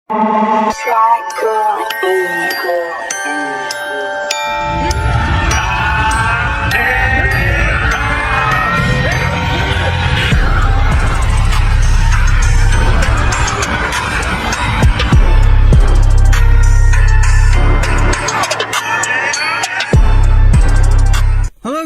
Hello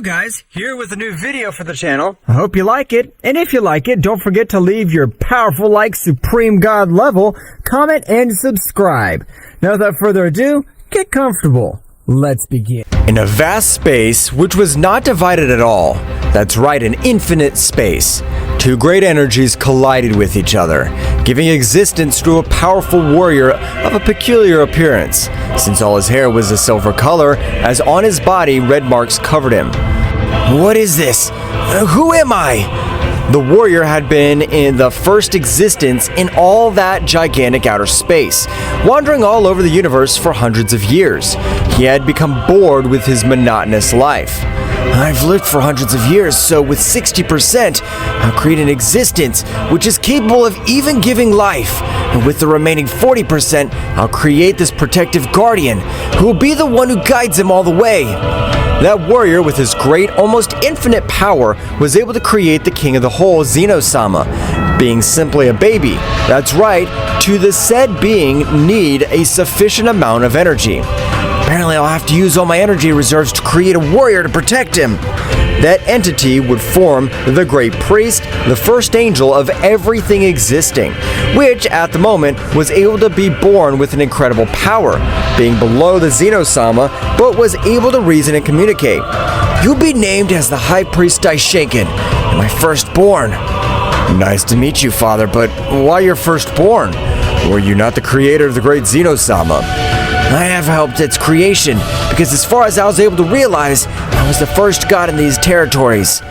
guys, here with a new video for the channel. I hope you like it, and if you like it, don't forget to leave your powerful like Supreme God level, comment, and subscribe. Now without further ado, get comfortable. Let's begin. In a vast space which was not divided at all, that's right, an infinite space, two great energies collided with each other, giving existence to a powerful warrior of a peculiar appearance, since all his hair was a silver color, as on his body red marks covered him. What is this? Who am I? The warrior had been in the first existence in all that gigantic outer space, wandering all over the universe for hundreds of years. He had become bored with his monotonous life. I've lived for hundreds of years, so with 60%, I'll create an existence which is capable of even giving life. And with the remaining 40%, I'll create this protective guardian, who will be the one who guides him all the way. That warrior, with his great, almost infinite power, was able to create the king of the whole, Zenos-sama, being simply a baby. That's right, to the said being need a sufficient amount of energy. Apparently I'll have to use all my energy reserves to create a warrior to protect him. That entity would form the great priest, the first angel of everything existing, which at the moment was able to be born with an incredible power, being below the Zeno-sama, but was able to reason and communicate. You'll be named as the High Priest Daishinkan, my firstborn. Nice to meet you, Father, but why your firstborn? Were you not the creator of the great Zeno-sama? I have helped its creation, because as far as I was able to realize, I was the first god in these territories.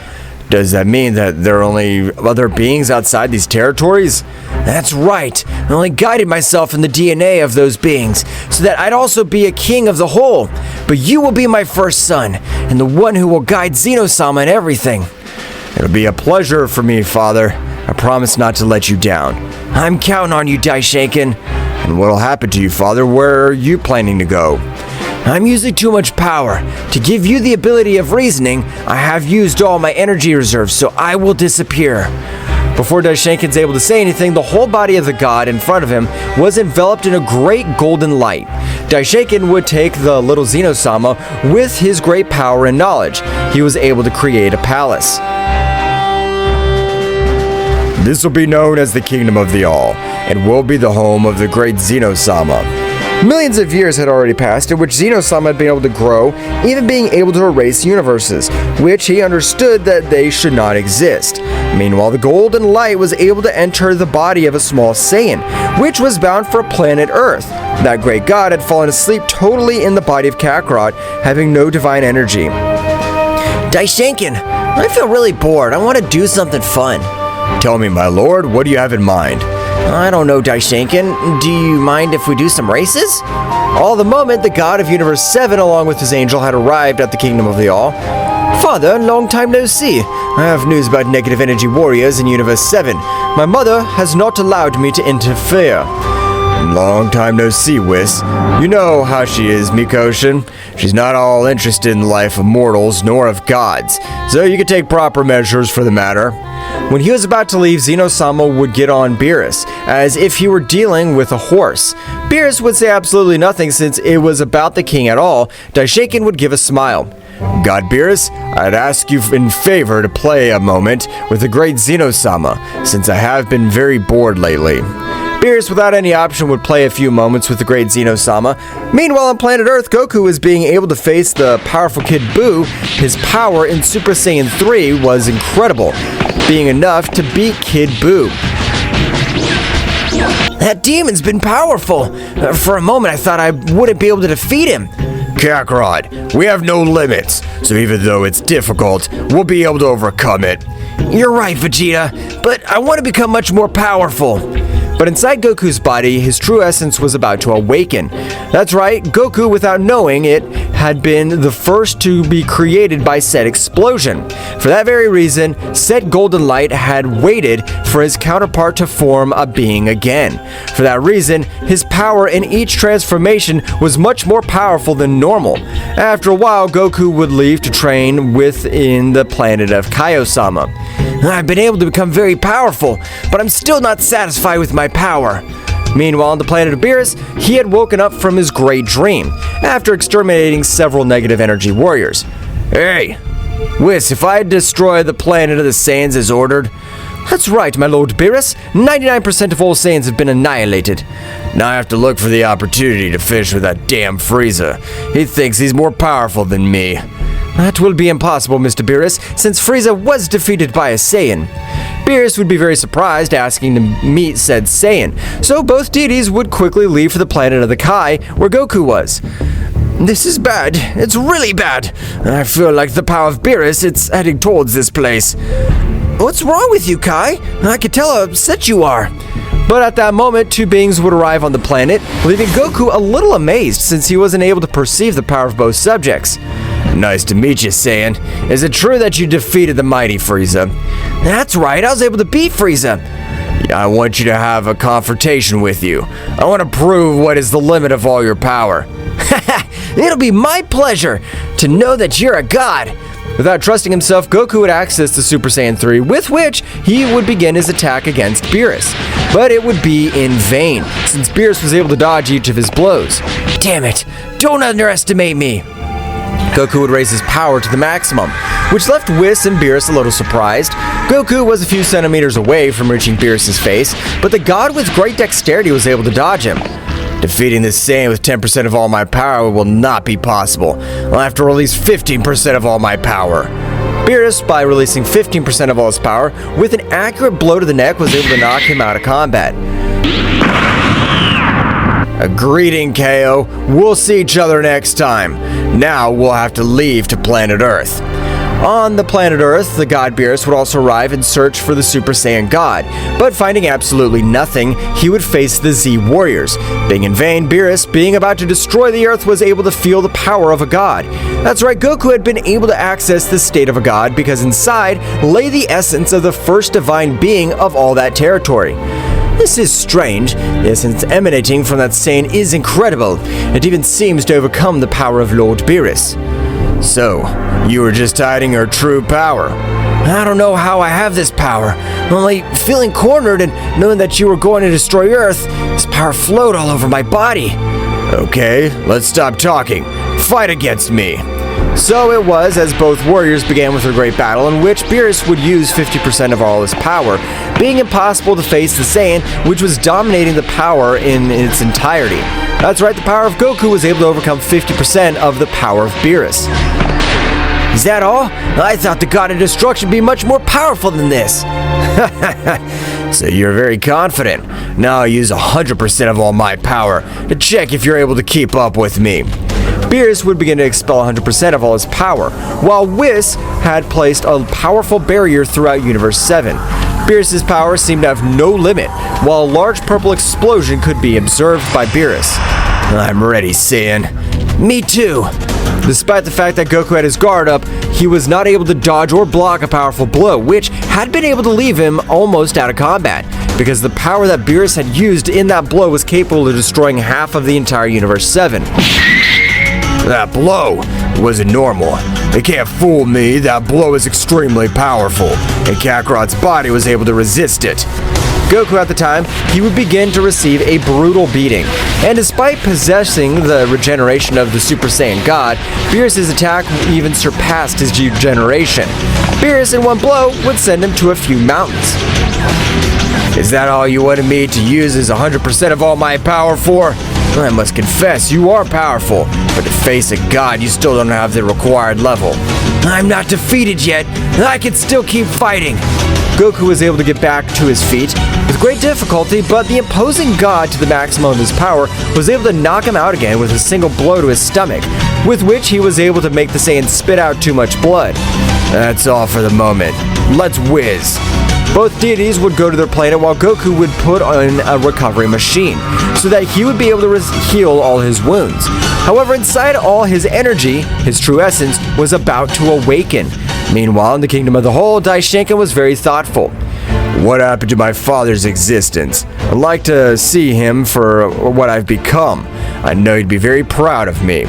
Does that mean that there are only other beings outside these territories? That's right. I only guided myself in the DNA of those beings, so that I'd also be a king of the whole. But you will be my first son, and the one who will guide Zeno-sama in everything. It'll be a pleasure for me, Father. I promise not to let you down. I'm counting on you, Daishinkan. And what'll happen to you, Father? Where are you planning to go? I'm using too much power. To give you the ability of reasoning, I have used all my energy reserves, so I will disappear. Before Daishinkan's able to say anything, the whole body of the god in front of him was enveloped in a great golden light. Daishinkan would take the little Zeno-sama with his great power and knowledge. He was able to create a palace. This will be known as the Kingdom of the All, and will be the home of the great Zeno-sama. Millions of years had already passed in which Zeno-sama had been able to grow, even being able to erase universes, which he understood that they should not exist. Meanwhile, the golden light was able to enter the body of a small Saiyan, which was bound for planet Earth. That great god had fallen asleep totally in the body of Kakarot, having no divine energy. Daishinkan, I feel really bored. I want to do something fun. Tell me, my lord, what do you have in mind? I don't know, Daishinkan. Do you mind if we do some races? All the moment, the god of Universe 7 along with his angel had arrived at the Kingdom of the All. Father, long time no see. I have news about negative energy warriors in Universe 7. My mother has not allowed me to interfere. Long time no see, Whis. You know how she is, Mikoshin. She's not all interested in the life of mortals nor of gods, so you can take proper measures for the matter. When he was about to leave, Zeno-sama would get on Beerus, as if he were dealing with a horse. Beerus would say absolutely nothing since it was about the king at all. Daishinkan would give a smile. God Beerus, I'd ask you in favor to play a moment with the great Zeno-sama, since I have been very bored lately. Beerus, without any option, would play a few moments with the great Zeno-sama. Meanwhile, on planet Earth, Goku was being able to face the powerful Kid Buu. His power in Super Saiyan 3 was incredible, being enough to beat Kid Buu. That demon's been powerful. For a moment, I thought I wouldn't be able to defeat him. Kakarot, we have no limits, so even though it's difficult, we'll be able to overcome it. You're right, Vegeta, but I want to become much more powerful. But inside Goku's body, his true essence was about to awaken. That's right, Goku, without knowing it, had been the first to be created by said explosion. For that very reason, said golden light had waited for his counterpart to form a being again. For that reason, his power in each transformation was much more powerful than normal. After a while, Goku would leave to train within the planet of Kaio-sama. I've been able to become very powerful, but I'm still not satisfied with my power. Meanwhile, on the planet of Beerus, he had woken up from his great dream, after exterminating several negative energy warriors. Hey, Whis, if I destroy the planet of the Saiyans as ordered? That's right, my Lord Beerus. 99% of all Saiyans have been annihilated. Now I have to look for the opportunity to finish with that damn Frieza. He thinks he's more powerful than me. That will be impossible, Mr. Beerus, since Frieza was defeated by a Saiyan. Beerus would be very surprised asking to meet said Saiyan, so both deities would quickly leave for the planet of the Kai, where Goku was. This is bad. It's really bad. I feel like the power of Beerus, it's heading towards this place. What's wrong with you, Kai? I can tell how upset you are. But at that moment, two beings would arrive on the planet, leaving Goku a little amazed since he wasn't able to perceive the power of both subjects. Nice to meet you, Saiyan. Is it true that you defeated the mighty Frieza? That's right, I was able to beat Frieza. I want you to have a confrontation with you. I want to prove what is the limit of all your power. It'll be my pleasure to know that you're a god. Without trusting himself, Goku would access the Super Saiyan 3, with which he would begin his attack against Beerus. But it would be in vain, since Beerus was able to dodge each of his blows. Damn it! Don't underestimate me! Goku would raise his power to the maximum, which left Whis and Beerus a little surprised. Goku was a few centimeters away from reaching Beerus' face, but the god with great dexterity was able to dodge him. Defeating this Saiyan with 10% of all my power will not be possible. I'll have to release 15% of all my power. Beerus, by releasing 15% of all his power, with an accurate blow to the neck, was able to knock him out of combat. A greeting, KO. We'll see each other next time. Now we'll have to leave to planet Earth. On the planet Earth, the god Beerus would also arrive and search for the Super Saiyan God, but finding absolutely nothing, he would face the Z Warriors. Being in vain, Beerus, being about to destroy the Earth, was able to feel the power of a god. That's right, Goku had been able to access the state of a god because inside lay the essence of the first divine being of all that territory. This is strange. The essence emanating from that Saiyan is incredible. It even seems to overcome the power of Lord Beerus. So, you were just hiding her true power. I don't know how I have this power. Only feeling cornered and knowing that you were going to destroy Earth, this power flowed all over my body. Okay, let's stop talking. Fight against me. So it was as both warriors began with their great battle, in which Beerus would use 50% of all his power, being impossible to face the Saiyan, which was dominating the power in its entirety. That's right, the power of Goku was able to overcome 50% of the power of Beerus. Is that all? I thought the God of Destruction would be much more powerful than this. So you're very confident. Now I'll use 100% of all my power to check if you're able to keep up with me. Beerus would begin to expel 100% of all his power, while Whis had placed a powerful barrier throughout Universe 7. Beerus' power seemed to have no limit, while a large purple explosion could be observed by Beerus. I'm ready, Saiyan. Me too. Despite the fact that Goku had his guard up, he was not able to dodge or block a powerful blow, which had been able to leave him almost out of combat, because the power that Beerus had used in that blow was capable of destroying half of the entire Universe 7. That blow wasn't normal. They can't fool me, that blow is extremely powerful, and Kakarot's body was able to resist it. Goku at the time, he would begin to receive a brutal beating, and despite possessing the regeneration of the Super Saiyan God, Beerus' attack even surpassed his regeneration. Beerus in one blow would send him to a few mountains. Is that all you wanted me to use as 100% of all my power for? I must confess, you are powerful, but to face a god, you still don't have the required level. I'm not defeated yet, I can still keep fighting. Goku was able to get back to his feet with great difficulty, but the imposing god to the maximum of his power was able to knock him out again with a single blow to his stomach, with which he was able to make the Saiyan spit out too much blood. That's all for the moment. Let's whiz. Both deities would go to their planet while Goku would put on a recovery machine, so that he would be able to heal all his wounds. However, inside all his energy, his true essence was about to awaken. Meanwhile, in the Kingdom of the Whole, Daishinkan was very thoughtful. What happened to my father's existence? I'd like to see him for what I've become. I know he'd be very proud of me.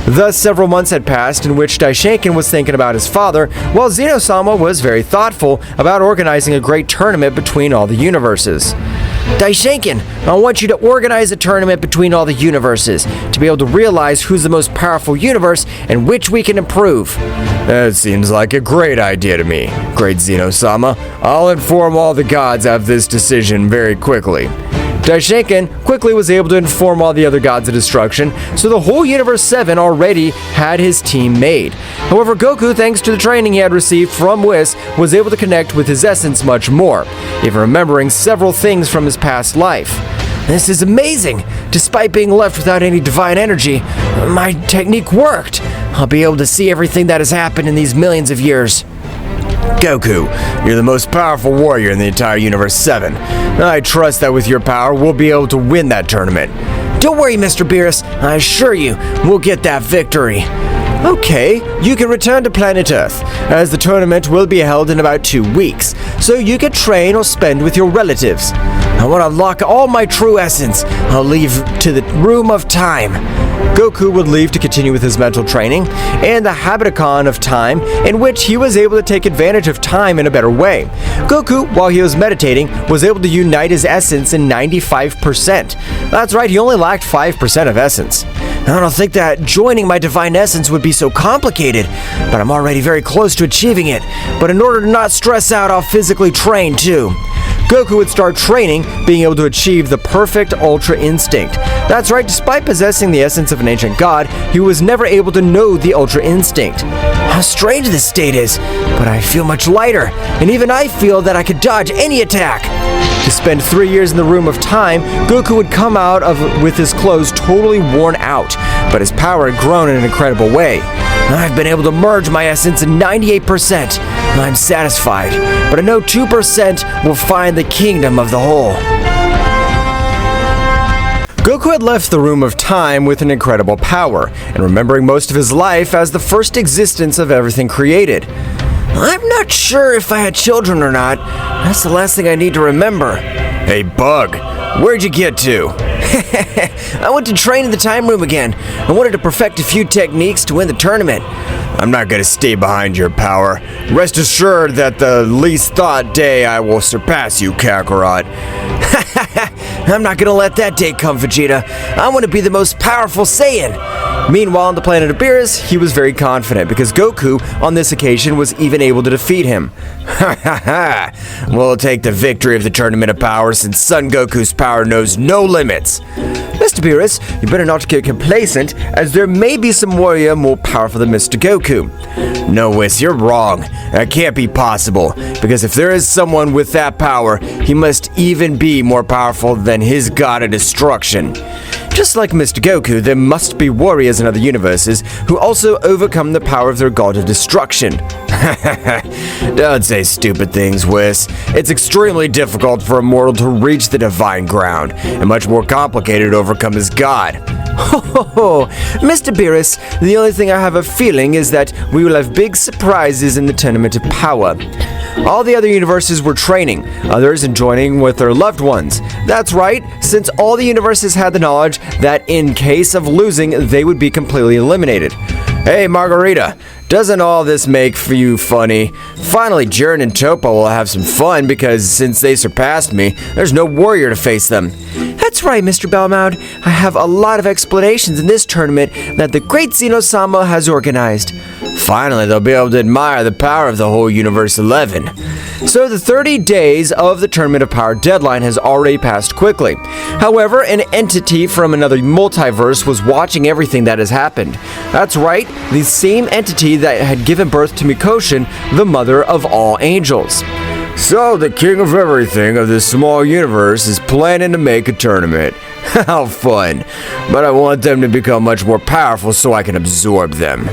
Thus, several months had passed in which Daishinkan was thinking about his father, while Zenos Sama was very thoughtful about organizing a great tournament between all the universes. Daishinkan, I want you to organize a tournament between all the universes to be able to realize who's the most powerful universe and which we can improve. That seems like a great idea to me, great Zeno-sama. I'll inform all the gods of this decision very quickly. Daishinkan quickly was able to inform all the other gods of destruction, so the whole Universe 7 already had his team made. However, Goku, thanks to the training he had received from Whis, was able to connect with his essence much more, even remembering several things from his past life. This is amazing! Despite being left without any divine energy, my technique worked! I'll be able to see everything that has happened in these millions of years. Goku, you're the most powerful warrior in the entire Universe 7. I trust that with your power, we'll be able to win that tournament. Don't worry, Mr. Beerus. I assure you, we'll get that victory. Okay, you can return to planet Earth, as the tournament will be held in about 2 weeks, so you can train or spend with your relatives. I want to unlock all my true essence. I'll leave to the room of time. Goku would leave to continue with his mental training, and the Habiticon of time, in which he was able to take advantage of time in a better way. Goku, while he was meditating, was able to unite his essence in 95%. That's right, he only lacked 5% of essence. I don't think that joining my divine essence would be so complicated, but I'm already very close to achieving it. But in order to not stress out, I'll physically train too. Goku would start training, being able to achieve the perfect Ultra Instinct. That's right, despite possessing the essence of an ancient god, he was never able to know the Ultra Instinct. How strange this state is, but I feel much lighter, and even I feel that I could dodge any attack. To spend 3 years in the room of time, Goku would come out with his clothes totally worn out, but his power had grown in an incredible way. I've been able to merge my essence in 98%. I'm satisfied, but I know 2% will find the Kingdom of the Whole. Goku had left the Room of Time with an incredible power, and remembering most of his life as the first existence of everything created. I'm not sure if I had children or not. That's the last thing I need to remember. Hey, Bug, where'd you get to? I went to train in the time room again. I wanted to perfect a few techniques to win the tournament. I'm not gonna stay behind your power. Rest assured that the least thought day I will surpass you, Kakarot. I'm not gonna let that day come, Vegeta. I want to be the most powerful Saiyan. Meanwhile, on the planet of Beerus, he was very confident because Goku, on this occasion, was even able to defeat him. We'll take the victory of the Tournament of Power since Son Goku's power knows no limits. Mr. Beerus, you better not get complacent, as there may be some warrior more powerful than Mr. Goku. No, Whis, you're wrong. That can't be possible, because if there is someone with that power, he must even be more powerful than his god of destruction. Just like Mr. Goku, there must be warriors in other universes who also overcome the power of their god of destruction. Don't say stupid things, Whis. It's extremely difficult for a mortal to reach the divine ground, and much more complicated to overcome his god. Ho, Mr. Beerus, the only thing I have a feeling is that we will have big surprises in the Tournament of Power. All the other universes were training, others enjoying with their loved ones. That's right, since all the universes had the knowledge that in case of losing, they would be completely eliminated. Hey, Margarita, doesn't all this make for you funny? Finally, Jiren and Toppo will have some fun because since they surpassed me, there's no warrior to face them. That's right, Mr. Belmont. I have a lot of explanations in this tournament that the great Zenos-sama has organized. Finally, they'll be able to admire the power of the whole Universe 11. So the 30 days of the Tournament of Power deadline has already passed quickly. However, an entity from another multiverse was watching everything that has happened. That's right, the same entity that had given birth to Mikoshin, the mother of all angels. So the king of everything of this small universe is planning to make a tournament. How fun. But I want them to become much more powerful so I can absorb them.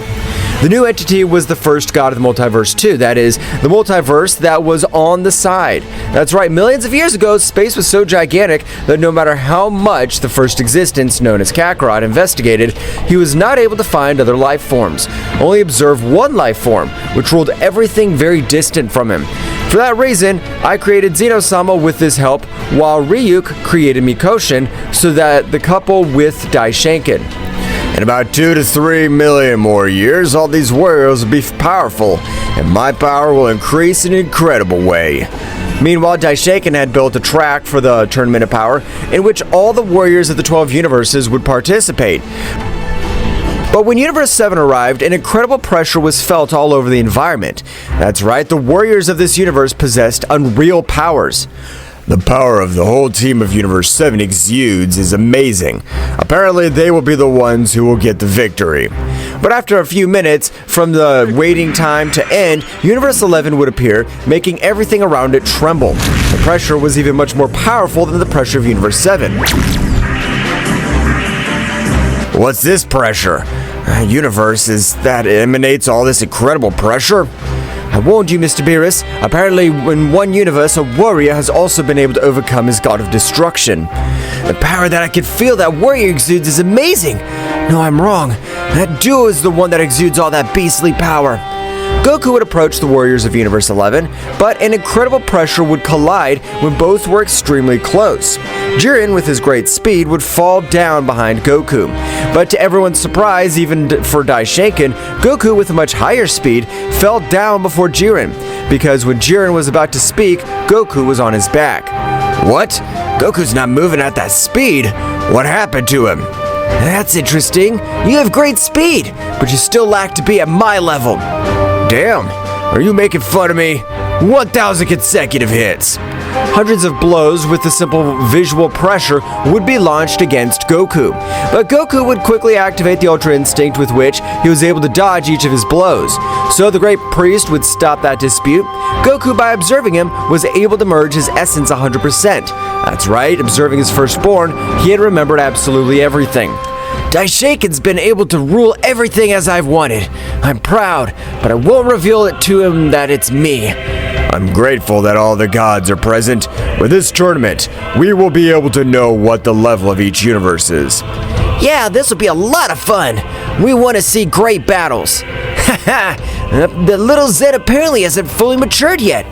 The new entity was the first god of the multiverse too, that is, the multiverse that was on the side. That's right, millions of years ago, space was so gigantic that no matter how much the first existence, known as Kakarot, investigated, he was not able to find other life forms, only observe one life form, which ruled everything very distant from him. For that reason, I created Zeno-sama with this help, while Ryuk created Mikoshin so that the couple with Daishinkan. In about 2 to 3 million more years, all these warriors will be powerful, and my power will increase in an incredible way. Meanwhile, Daishinkan had built a track for the Tournament of Power, in which all the warriors of the 12 universes would participate. But when Universe 7 arrived, an incredible pressure was felt all over the environment. That's right, the warriors of this universe possessed unreal powers. The power of the whole team of Universe 7 exudes is amazing. Apparently, they will be the ones who will get the victory. But after a few minutes, from the waiting time to end, Universe 11 would appear, making everything around it tremble. The pressure was even much more powerful than the pressure of Universe 7. What's this pressure? Universe that emanates all this incredible pressure? I warned you, Mr. Beerus. Apparently, in one universe, a warrior has also been able to overcome his god of destruction. The power that I can feel that warrior exudes is amazing. No, I'm wrong. That duo is the one that exudes all that beastly power. Goku would approach the warriors of Universe 11, but an incredible pressure would collide when both were extremely close. Jiren, with his great speed, would fall down behind Goku. But to everyone's surprise, even for Daishinkan, Goku, with a much higher speed, fell down before Jiren, because when Jiren was about to speak, Goku was on his back. What? Goku's not moving at that speed. What happened to him? That's interesting. You have great speed, but you still lack to be at my level. Damn, are you making fun of me? 1,000 consecutive hits. Hundreds of blows with the simple visual pressure would be launched against Goku. But Goku would quickly activate the Ultra Instinct with which he was able to dodge each of his blows. So the Great Priest would stop that dispute. Goku, by observing him, was able to merge his essence 100%. That's right, observing his firstborn, he had remembered absolutely everything. Daishinkan's been able to rule everything as I've wanted. I'm proud, but I won't reveal it to him that it's me. I'm grateful that all the gods are present. With this tournament, we will be able to know what the level of each universe is. Yeah, this will be a lot of fun. We want to see great battles. Haha, the little Zed apparently hasn't fully matured yet.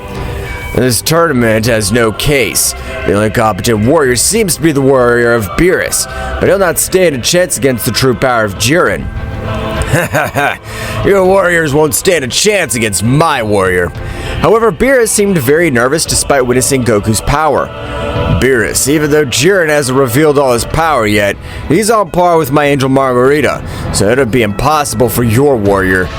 This tournament has no case. The only competent warrior seems to be the warrior of Beerus, but he'll not stand a chance against the true power of Jiren. Your warriors won't stand a chance against my warrior. However, Beerus seemed very nervous despite witnessing Goku's power. Beerus, even though Jiren hasn't revealed all his power yet, he's on par with my angel Margarita, so it'll be impossible for your warrior.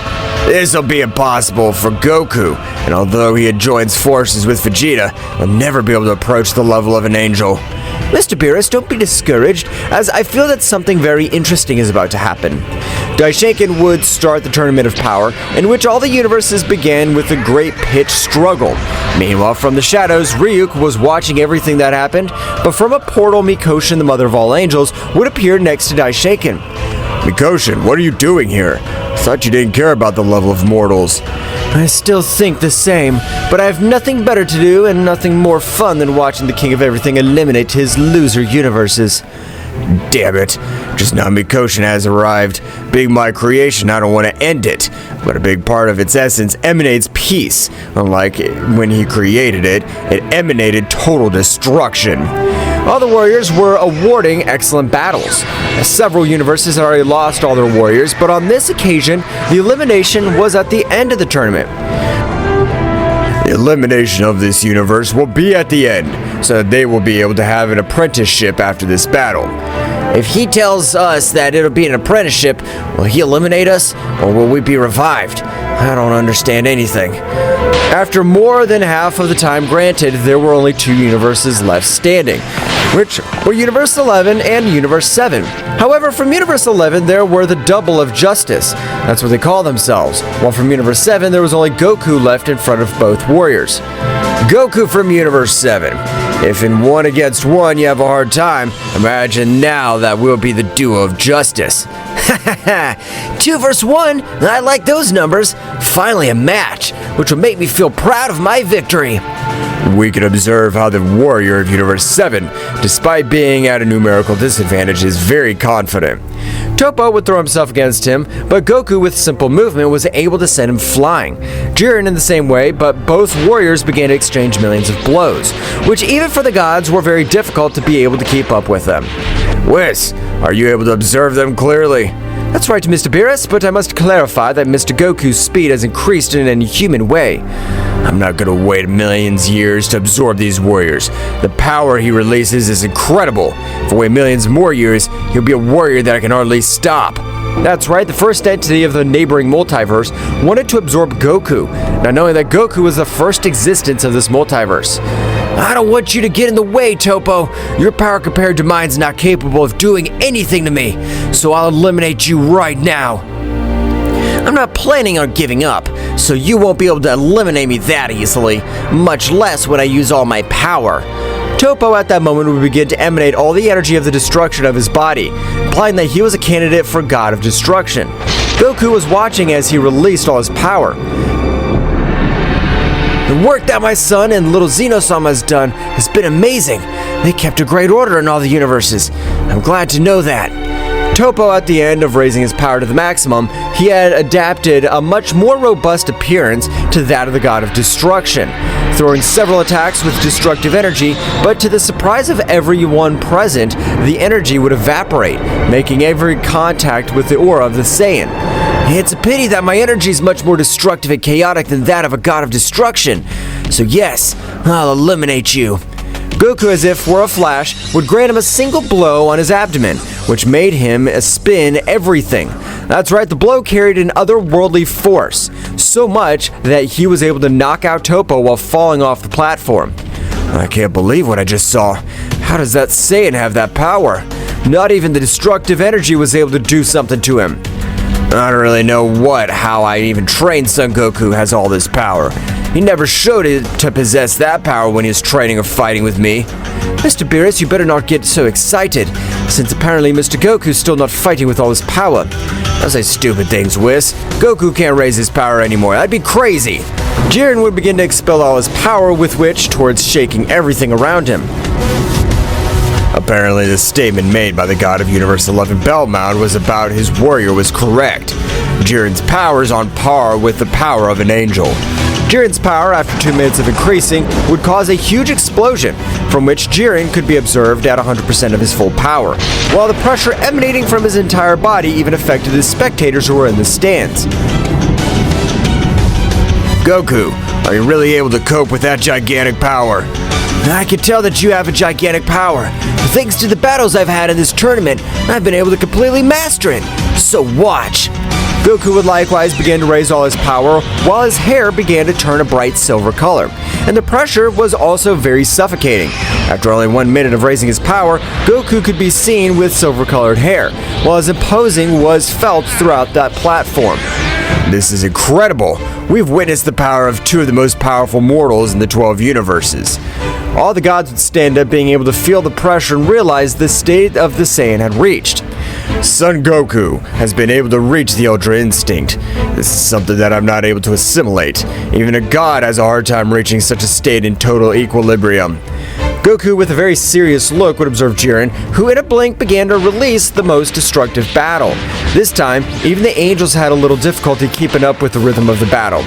This'll be impossible for Goku, and although he joins forces with Vegeta, he'll never be able to approach the level of an angel. Mr. Beerus, don't be discouraged, as I feel that something very interesting is about to happen. Daishinkan would start the Tournament of Power, in which all the universes began with a great pitched struggle. Meanwhile, from the shadows, Ryuk was watching everything that happened, but from a portal, Mikoshin, the mother of all angels, would appear next to Daishinkan. Mikoshin, what are you doing here? I thought you didn't care about the level of mortals. I still think the same, but I have nothing better to do and nothing more fun than watching the King of Everything eliminate his loser universes. Damn it. Just now Mikoshin has arrived. Being my creation, I don't want to end it, but a big part of its essence emanates peace. Unlike when he created it, it emanated total destruction. All the warriors were awarding excellent battles. Several universes had already lost all their warriors, but on this occasion, the elimination was at the end of the tournament. The elimination of this universe will be at the end, so that they will be able to have an apprenticeship after this battle. If he tells us that it'll be an apprenticeship, will he eliminate us, or will we be revived? I don't understand anything. After more than half of the time granted, there were only 2 universes left standing, which were Universe 11 and Universe 7. However, from Universe 11, there were the double of justice. That's what they call themselves. While from Universe 7, there was only Goku left in front of both warriors. Goku from Universe 7. If in 1 against 1 you have a hard time, imagine now that we'll be the duo of justice. 2 versus 1, I like those numbers. Finally a match, which will make me feel proud of my victory. We can observe how the warrior of Universe 7, despite being at a numerical disadvantage, is very confident. Topo would throw himself against him, but Goku with simple movement was able to send him flying. Jiren in the same way, but both warriors began to exchange millions of blows, which even for the gods were very difficult to be able to keep up with them. Whis, are you able to observe them clearly? That's right, Mr. Beerus, but I must clarify that Mr. Goku's speed has increased in an inhuman way. I'm not gonna wait millions years to absorb these warriors. The power he releases is incredible. If I wait millions more years, he'll be a warrior that I can hardly stop. That's right, the first entity of the neighboring multiverse wanted to absorb Goku, not knowing that Goku was the first existence of this multiverse. I don't want you to get in the way, Topo. Your power compared to mine's not capable of doing anything to me, so I'll eliminate you right now. I'm not planning on giving up, so you won't be able to eliminate me that easily, much less when I use all my power. Topo at that moment would begin to emanate all the energy of the destruction of his body, implying that he was a candidate for God of Destruction. Goku was watching as he released all his power. The work that my son and little Zeno-sama has done has been amazing. They kept a great order in all the universes. I'm glad to know that. Topo, at the end of raising his power to the maximum, he had adapted a much more robust appearance to that of the God of Destruction, throwing several attacks with destructive energy, but to the surprise of everyone present, the energy would evaporate, making every contact with the aura of the Saiyan. It's a pity that my energy is much more destructive and chaotic than that of a God of Destruction. So yes, I'll eliminate you. Goku, as if for a flash, would grant him a single blow on his abdomen, which made him spin everything. That's right, the blow carried an otherworldly force, so much that he was able to knock out Topo while falling off the platform. I can't believe what I just saw. How does that Saiyan have that power? Not even the destructive energy was able to do something to him. I don't really know how I even trained Son Goku has all this power. He never showed it to possess that power when he was training or fighting with me. Mr. Beerus, you better not get so excited, since apparently Mr. Goku's still not fighting with all his power. Don't say stupid things, Whis. Goku can't raise his power anymore. That'd be crazy. Jiren would begin to expel all his power with which towards shaking everything around him. Apparently, the statement made by the God of Universe 11 Belmont was about his warrior was correct. Jiren's power is on par with the power of an angel. Jiren's power, after 2 minutes of increasing, would cause a huge explosion, from which Jiren could be observed at 100% of his full power, while the pressure emanating from his entire body even affected the spectators who were in the stands. Goku, are you really able to cope with that gigantic power? I can tell that you have a gigantic power. Thanks to the battles I've had in this tournament, I've been able to completely master it. So watch. Goku would likewise begin to raise all his power, while his hair began to turn a bright silver color, and the pressure was also very suffocating. After only 1 minute of raising his power, Goku could be seen with silver-colored hair, while his imposing was felt throughout that platform. This is incredible. We've witnessed the power of 2 of the most powerful mortals in the 12 universes. All the gods would stand up, being able to feel the pressure and realize the state of the Saiyan had reached. Son Goku has been able to reach the Ultra Instinct. This is something that I'm not able to assimilate. Even a god has a hard time reaching such a state in total equilibrium. Goku, with a very serious look, would observe Jiren, who in a blink began to release the most destructive battle. This time, even the angels had a little difficulty keeping up with the rhythm of the battle.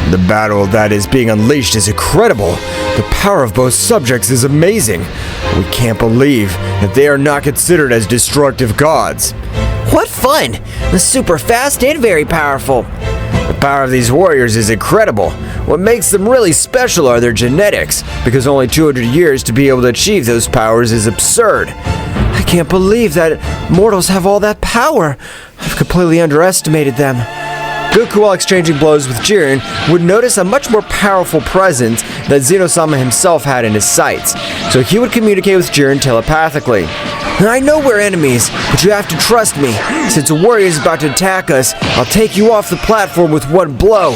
The battle that is being unleashed is incredible. The power of both subjects is amazing. We can't believe that they are not considered as destructive gods. What fun! Super fast and very powerful. The power of these warriors is incredible. What makes them really special are their genetics, because only 200 years to be able to achieve those powers is absurd. I can't believe that mortals have all that power. I've completely underestimated them. Goku, while exchanging blows with Jiren, would notice a much more powerful presence that Zeno-sama himself had in his sights, so he would communicate with Jiren telepathically. I know we're enemies, but you have to trust me. Since a warrior is about to attack us, I'll take you off the platform with one blow.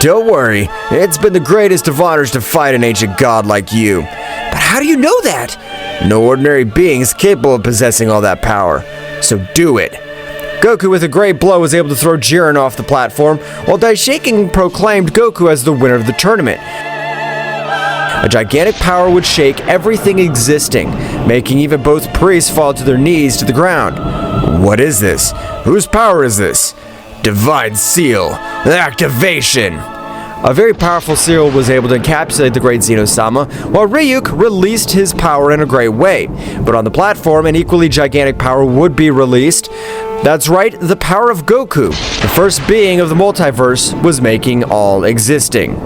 Don't worry, it's been the greatest of honors to fight an ancient god like you. But how do you know that? No ordinary being is capable of possessing all that power. So do it. Goku with a great blow was able to throw Jiren off the platform, while Daishinkan proclaimed Goku as the winner of the tournament. A gigantic power would shake everything existing, making even both priests fall to their knees to the ground. What is this? Whose power is this? Divine Seal. Activation! A very powerful seal was able to encapsulate the great Zeno-sama, while Ryuk released his power in a great way. But on the platform, an equally gigantic power would be released. That's right, the power of Goku, the first being of the multiverse, was making all existing.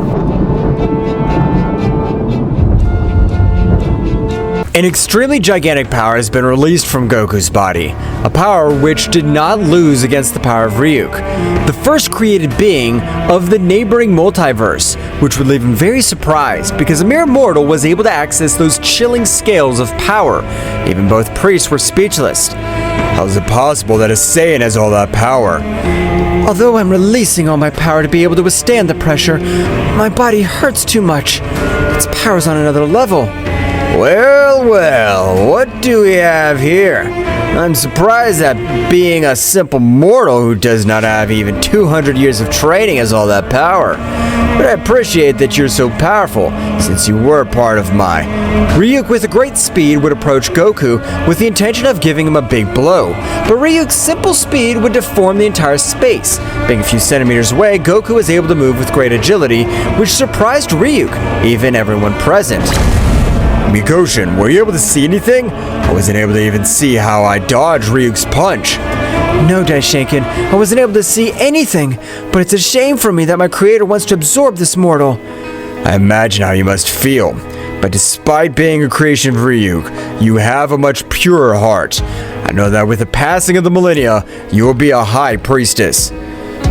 An extremely gigantic power has been released from Goku's body, a power which did not lose against the power of Ryuk, the first created being of the neighboring multiverse, which would leave him very surprised because a mere mortal was able to access those chilling scales of power. Even both priests were speechless. How is it possible that a Saiyan has all that power? Although I'm releasing all my power to be able to withstand the pressure, my body hurts too much. Its power's on another level. Well, well, what do we have here? I'm surprised that being a simple mortal who does not have even 200 years of training has all that power. But I appreciate that you're so powerful, since you were part of my... Ryuk with a great speed would approach Goku with the intention of giving him a big blow, but Ryuk's simple speed would deform the entire space. Being a few centimeters away, Goku was able to move with great agility, which surprised Ryuk, even everyone present. Mikoshin, were you able to see anything? I wasn't able to even see how I dodged Ryuk's punch. No, Daishinkan, I wasn't able to see anything, but it's a shame for me that my creator wants to absorb this mortal. I imagine how you must feel, but despite being a creation of Ryuk, you have a much purer heart. I know that with the passing of the millennia, you will be a high priestess.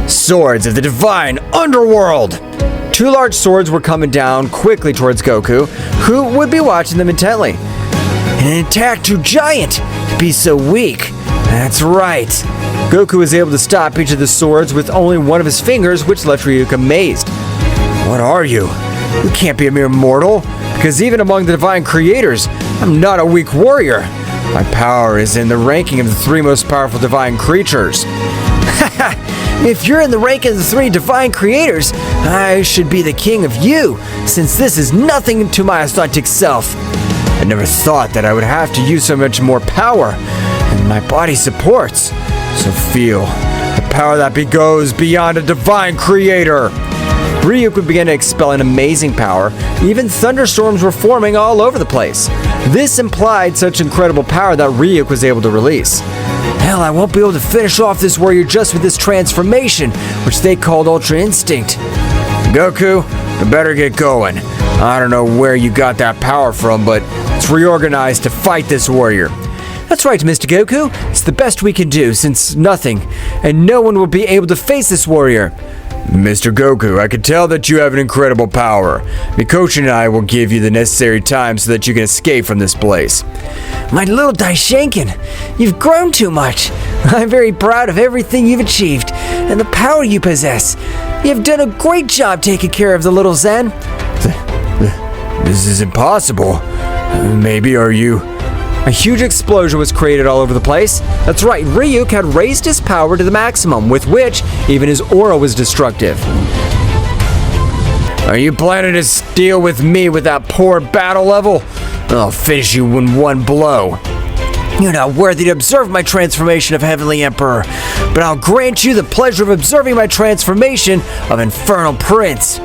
Swords of the divine underworld! Two large swords were coming down quickly towards Goku, who would be watching them intently. An attack too giant to be so weak. That's right. Goku was able to stop each of the swords with only one of his fingers, which left Ryuk amazed. What are you? You can't be a mere mortal, because even among the divine creators, I'm not a weak warrior. My power is in the ranking of the three most powerful divine creatures. If you're in the rank of the three divine creators, I should be the king of you, since this is nothing to my authentic self. I never thought that I would have to use so much more power, and my body supports. So feel the power that goes beyond a divine creator. Ryuk would begin to expel an amazing power. Even thunderstorms were forming all over the place. This implied such incredible power that Ryuk was able to release. Hell, I won't be able to finish off this warrior just with this transformation, which they called Ultra Instinct. Goku, you better get going. I don't know where you got that power from, but let's reorganize to fight this warrior. That's right, Mr. Goku. It's the best we can do, since nothing and no one will be able to face this warrior. Mr. Goku, I can tell that you have an incredible power. Mikoshin and I will give you the necessary time so that you can escape from this place. My little Daishinkan, you've grown too much. I'm very proud of everything you've achieved and the power you possess. You've done a great job taking care of the little Zen. This is impossible. Maybe are you... A huge explosion was created all over the place. That's right, Ryuk had raised his power to the maximum, with which even his aura was destructive. Are you planning to deal with me with that poor battle level? I'll finish you in one blow. You're not worthy to observe my transformation of Heavenly Emperor, but I'll grant you the pleasure of observing my transformation of Infernal Prince.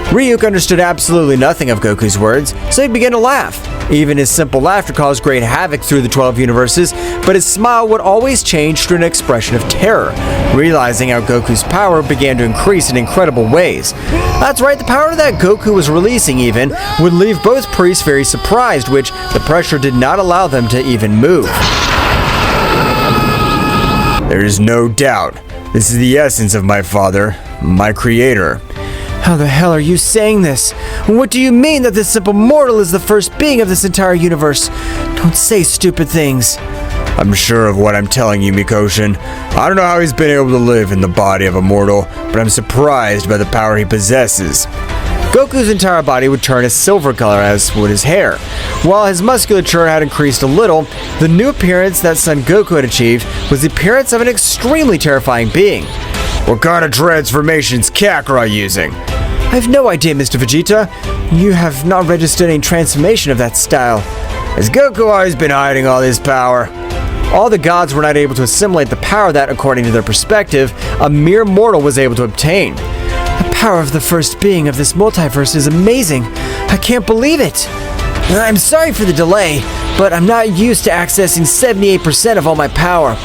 Ryuk understood absolutely nothing of Goku's words, so he began to laugh. Even his simple laughter caused great havoc through the 12 universes, but his smile would always change to an expression of terror, realizing how Goku's power began to increase in incredible ways. That's right, the power that Goku was releasing even would leave both priests very surprised, which the pressure did not allow them to even move. There is no doubt. This is the essence of my father, my creator. How the hell are you saying this? What do you mean that this simple mortal is the first being of this entire universe? Don't say stupid things. I'm sure of what I'm telling you, Mikoshin. I don't know how he's been able to live in the body of a mortal, but I'm surprised by the power he possesses. Goku's entire body would turn a silver color, as would his hair. While his musculature had increased a little, the new appearance that Son Goku had achieved was the appearance of an extremely terrifying being. What kind of transformations Kakarot using? I have no idea, Mr. Vegeta. You have not registered any transformation of that style. Has Goku always been hiding all his power? All the gods were not able to assimilate the power that, according to their perspective, a mere mortal was able to obtain. The power of the first being of this multiverse is amazing. I can't believe it. I'm sorry for the delay, but I'm not used to accessing 78% of all my power.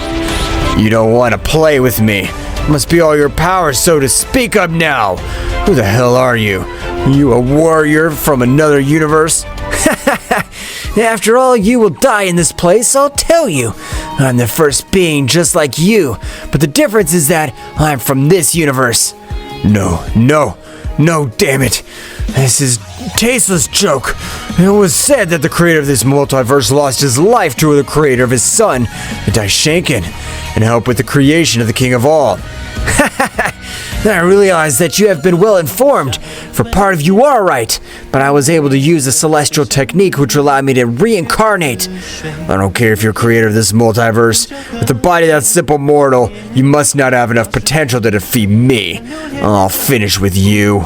You don't want to play with me. Must be all your power, so to speak up now. Who the hell are you? Are you a warrior from another universe? After all, you will die in this place, I'll tell you. I'm the first being just like you, but the difference is that I'm from this universe. No, damn it. This is a tasteless joke. It was said that the creator of this multiverse lost his life to the creator of his son, the Daishinkan, and helped with the creation of the King of All. I realize that you have been well informed, for part of you are right, but I was able to use a celestial technique which allowed me to reincarnate. I don't care if you're creator of this multiverse. With a body that's simple mortal, you must not have enough potential to defeat me. I'll finish with you.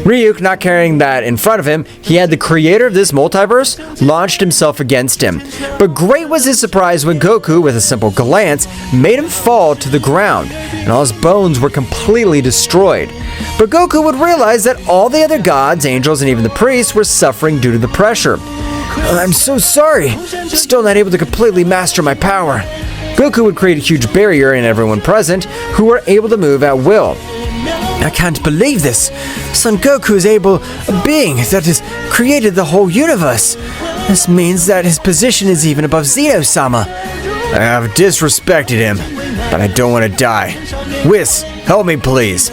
Ryuk, not caring that in front of him, he had the creator of this multiverse, launched himself against him. But great was his surprise when Goku, with a simple glance, made him fall to the ground, and all his bones were completely destroyed. But Goku would realize that all the other gods, angels, and even the priests were suffering due to the pressure. I'm so sorry. Still not able to completely master my power. Goku would create a huge barrier in everyone present, who were able to move at will. I can't believe this. Son Goku is a being that has created the whole universe. This means that his position is even above Zenos-Sama. I have disrespected him, but I don't want to die. Whis, help me please.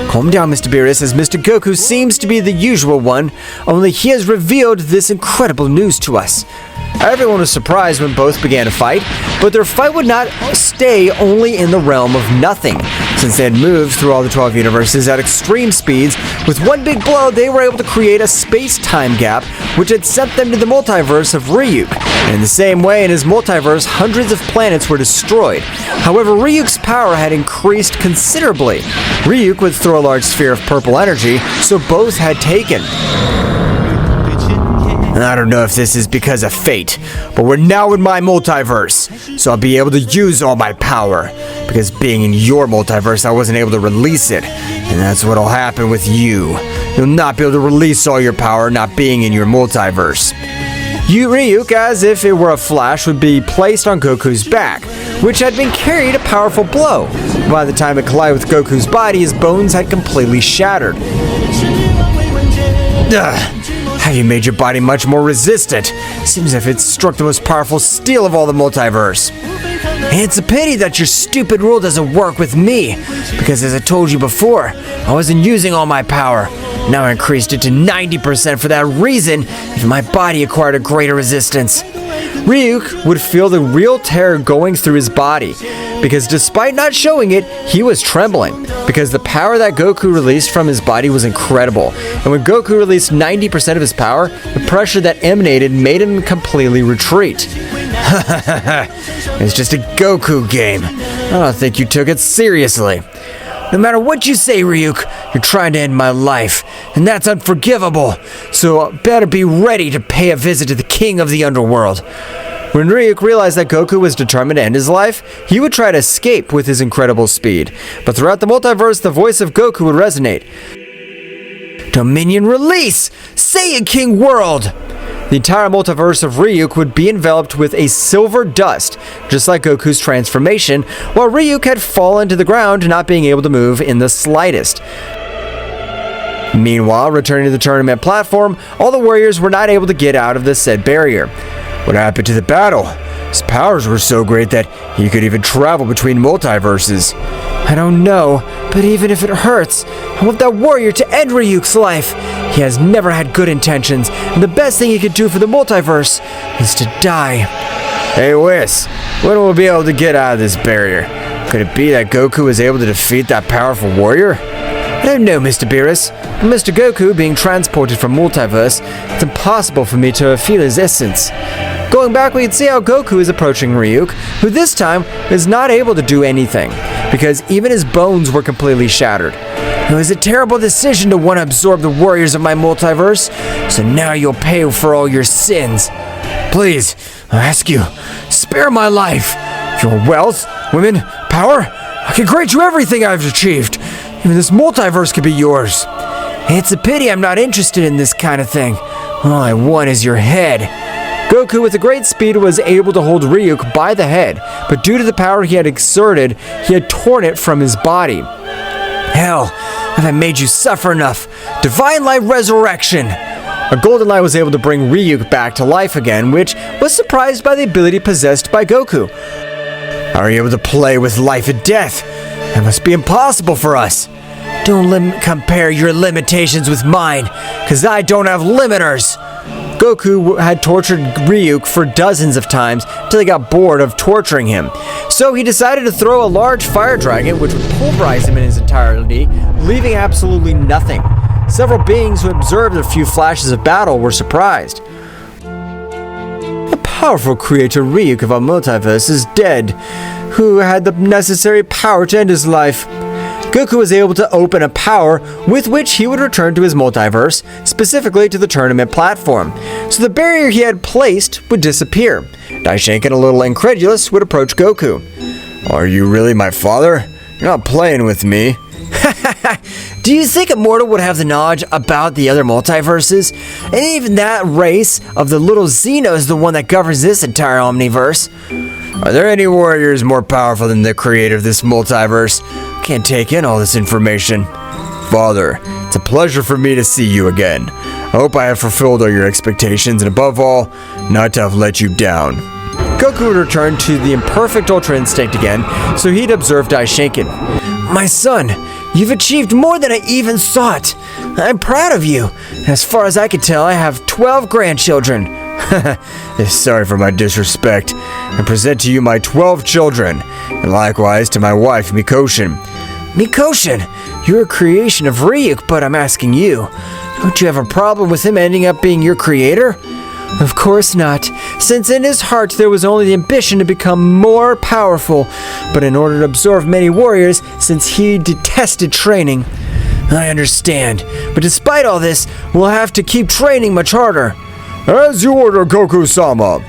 Calm down, Mr. Beerus, as Mr. Goku seems to be the usual one, only he has revealed this incredible news to us. Everyone was surprised when both began to fight, but their fight would not stay only in the realm of nothing. Since they had moved through all the 12 universes at extreme speeds, with one big blow they were able to create a space-time gap which had sent them to the multiverse of Ryuk. And in the same way, in his multiverse, hundreds of planets were destroyed. However, Ryuk's power had increased considerably. Ryuk would throw a large sphere of purple energy, so both had taken. I don't know if this is because of fate, but we're now in my multiverse, so I'll be able to use all my power. Because being in your multiverse, I wasn't able to release it, and that's what'll happen with you. You'll not be able to release all your power not being in your multiverse. Ryuk, as if it were a flash, would be placed on Goku's back, which had been carried a powerful blow. By the time it collided with Goku's body, his bones had completely shattered. Have you made your body much more resistant? Seems as if it struck the most powerful steel of all the multiverse. It's a pity that your stupid rule doesn't work with me, because as I told you before, I wasn't using all my power. Now I increased it to 90% for that reason, even my body acquired a greater resistance. Ryuk would feel the real terror going through his body, because despite not showing it, he was trembling, because the power that Goku released from his body was incredible, and when Goku released 90% of his power, the pressure that emanated made him completely retreat. It's just a Goku game. I don't think you took it seriously. No matter what you say, Ryuk, you're trying to end my life, and that's unforgivable, so better be ready to pay a visit to the king of the underworld. When Ryuk realized that Goku was determined to end his life, he would try to escape with his incredible speed. But throughout the multiverse, the voice of Goku would resonate. Dominion release! Saiyan King world! The entire multiverse of Ryuk would be enveloped with a silver dust, just like Goku's transformation, while Ryuk had fallen to the ground, not being able to move in the slightest. Meanwhile, returning to the tournament platform, all the warriors were not able to get out of the said barrier. What happened to the battle? His powers were so great that he could even travel between multiverses. I don't know, but even if it hurts, I want that warrior to end Ryuk's life. He has never had good intentions, and the best thing he could do for the multiverse is to die. Hey Whis, when will we be able to get out of this barrier? Could it be that Goku was able to defeat that powerful warrior? don't know, Mr. Beerus. But Mr. Goku being transported from multiverse, it's impossible for me to feel his essence. Going back, we can see how Goku is approaching Ryuk, who this time is not able to do anything, because even his bones were completely shattered. It was a terrible decision to want to absorb the warriors of my multiverse, so now you'll pay for all your sins. Please, I ask you, spare my life. Your wealth, women, power, I can grant you everything I've achieved. Even this multiverse could be yours. It's a pity I'm not interested in this kind of thing. All I want is your head. Goku, with a great speed, was able to hold Ryuk by the head, but due to the power he had exerted, he had torn it from his body. Hell, have I made you suffer enough? Divine Light Resurrection! A golden light was able to bring Ryuk back to life again, which was surprised by the ability possessed by Goku. Are you able to play with life and death? That must be impossible for us. Don't compare your limitations with mine, because I don't have limiters. Goku had tortured Ryuk for dozens of times until he got bored of torturing him. So he decided to throw a large fire dragon, which would pulverize him in his entirety, leaving absolutely nothing. Several beings who observed a few flashes of battle were surprised. The powerful creator Ryuk of our multiverse is dead, who had the necessary power to end his life. Goku was able to open a power with which he would return to his multiverse, specifically to the tournament platform, so the barrier he had placed would disappear. Daishinkan, a little incredulous, would approach Goku. Are you really my father? You're not playing with me. Do you think a mortal would have the knowledge about the other multiverses? And even that race of the little Zeno is the one that governs this entire omniverse. Are there any warriors more powerful than the creator of this multiverse? Can't take in all this information. Father, it's a pleasure for me to see you again. I hope I have fulfilled all your expectations, and above all, not to have let you down. Goku would return to the imperfect Ultra Instinct again, so he'd observe Daishinkan. My son, you've achieved more than I even sought. I'm proud of you. As far as I can tell, I have 12 grandchildren. Sorry for my disrespect. I present to you my 12 children, and likewise to my wife, Mikoshin. Mikoshin, you're a creation of Ryuk, but I'm asking you, don't you have a problem with him ending up being your creator? Of course not, since in his heart there was only the ambition to become more powerful, but in order to absorb many warriors, since he detested training. I understand, but despite all this, we'll have to keep training much harder. As you order, Goku-sama.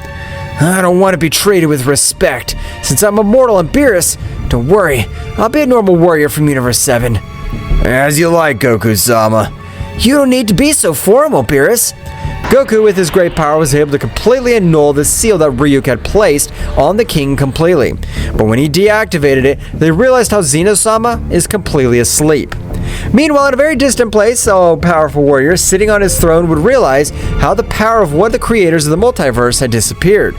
I don't want to be treated with respect. Since I'm immortal and Beerus, don't worry, I'll be a normal warrior from Universe 7. As you like, Goku-sama. You don't need to be so formal, Beerus. Goku, with his great power, was able to completely annul the seal that Ryuk had placed on the king completely. But when he deactivated it, they realized how Zenos-sama is completely asleep. Meanwhile, in a very distant place, a powerful warrior sitting on his throne would realize how the power of one of the creators of the multiverse had disappeared.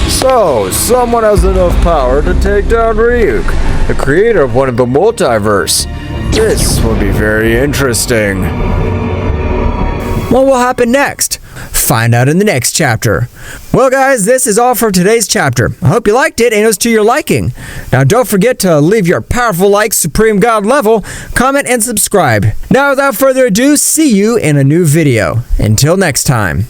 So, someone has enough power to take down Ryuk, the creator of one of the multiverse. This will be very interesting. What will happen next? Find out in the next chapter. Well guys, this is all for today's chapter. I hope you liked it and it was to your liking. Now don't forget to leave your powerful like Supreme God level, comment and subscribe. Now without further ado, see you in a new video. Until next time.